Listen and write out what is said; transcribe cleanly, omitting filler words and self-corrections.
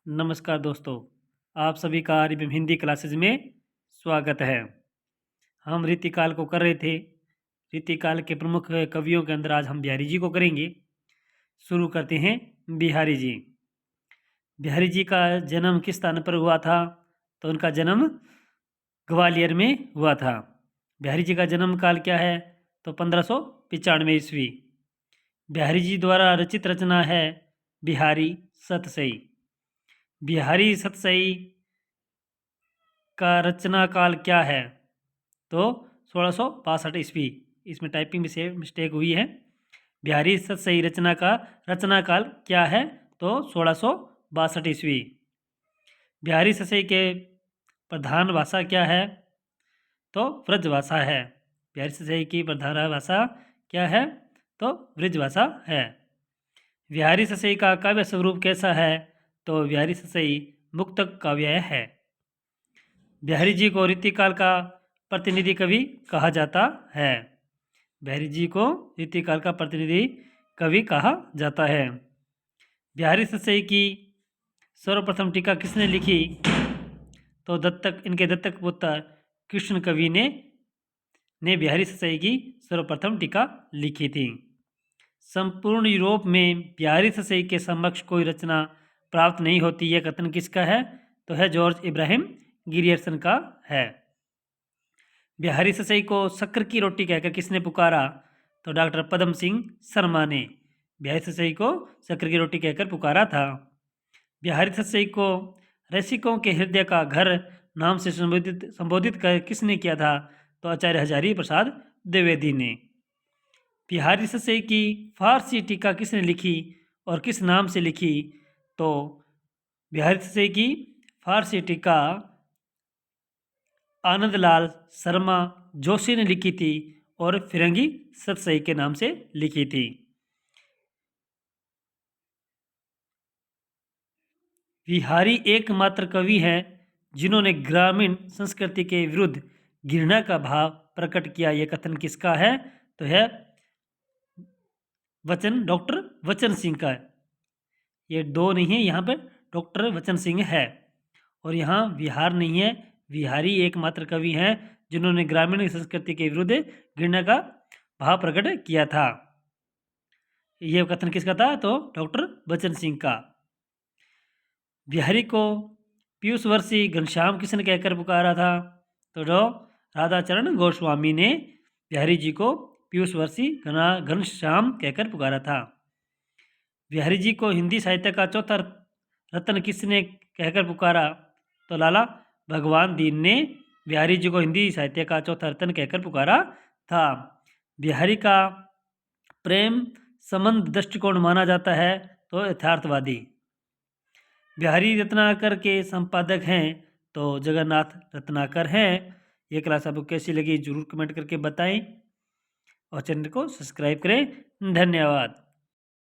नमस्कार दोस्तों, आप सभी का आर्यभीम हिंदी क्लासेस में स्वागत है। हम रीतिकाल को कर रहे थे। रीतिकाल के प्रमुख कवियों के अंदर आज हम बिहारी जी को करेंगे। शुरू करते हैं बिहारी जी। बिहारी जी का जन्म किस स्थान पर हुआ था? तो उनका जन्म ग्वालियर में हुआ था। बिहारी जी का जन्म काल क्या है? तो 1595 ईस्वी। बिहारी जी द्वारा रचित रचना है बिहारी सतसई। बिहारी सतसई का रचना काल क्या है? तो 1662 ईस्वी। इसमें टाइपिंग में से मिस्टेक हुई है। बिहारी सतसई रचना का रचना काल क्या है? तो 1662 ईस्वी। बिहारी सतसई के प्रधान भाषा क्या है? तो ब्रज भाषा है। बिहारी सतसई की प्रधान भाषा क्या है? तो ब्रज भाषा है। बिहारी सतसई का काव्य स्वरूप कैसा है? तो बिहारी सतसई मुक्तक काव्य है। बिहारी जी को रीतिकाल का प्रतिनिधि कवि कहा जाता है। बिहारी जी को रीतिकाल का प्रतिनिधि कवि कहा जाता है। बिहारी सतसई की सर्वप्रथम टीका किसने लिखी? तो इनके दत्तक पुत्र कृष्ण कवि ने बिहारी सतसई की सर्वप्रथम टीका लिखी थी। संपूर्ण यूरोप में बिहारी सतसई के समक्ष कोई रचना प्राप्त नहीं होती, यह कथन किसका है? तो है जॉर्ज इब्राहिम गिरियर्सन का है। बिहारी सतसई को शक्कर की रोटी कहकर किसने पुकारा? तो डॉक्टर पदम सिंह शर्मा ने बिहारी सतसई को शक्कर की रोटी कहकर पुकारा था। बिहारी सतसई को रसिकों के हृदय का घर नाम से संबोधित कर किसने किया था? तो आचार्य हजारी प्रसाद द्विवेदी ने। बिहारी सतसई की फारसी टीका किसने लिखी और किस नाम से लिखी? तो बिहारी सतसई की फारसी टीका आनंदलाल शर्मा जोशी ने लिखी थी और फिरंगी सतसई के नाम से लिखी थी। बिहारी एकमात्र कवि हैं जिन्होंने ग्रामीण संस्कृति के विरुद्ध घृणा का भाव प्रकट किया, यह कथन किसका है? तो है डॉक्टर वचन सिंह का। ये दो नहीं है, यहाँ पर डॉक्टर वचन सिंह है और यहाँ बिहार नहीं है। बिहारी एकमात्र कवि हैं जिन्होंने ग्रामीण संस्कृति के विरुद्ध घृणा का भाव प्रकट किया था। यह कथन किसका था? तो डॉक्टर वचन सिंह का। बिहारी को पीयूषवर्षी घनश्याम किसने कहकर पुकारा था? तो राधाचरण गोस्वामी ने बिहारी जी को पीयूषवर्षी घनश्याम कहकर पुकारा था। बिहारी जी को हिंदी साहित्य का चौथा रत्न किसने कहकर पुकारा? तो लाला भगवान दीन ने बिहारी जी को हिंदी साहित्य का चौथा रत्न कहकर पुकारा था। बिहारी का प्रेम संबंध दृष्टिकोण माना जाता है तो यथार्थवादी। बिहारी रत्नाकर के संपादक हैं तो जगन्नाथ रत्नाकर हैं। ये क्लास आपको कैसी लगी जरूर कमेंट करके बताएं और चैनल को सब्सक्राइब करें। धन्यवाद।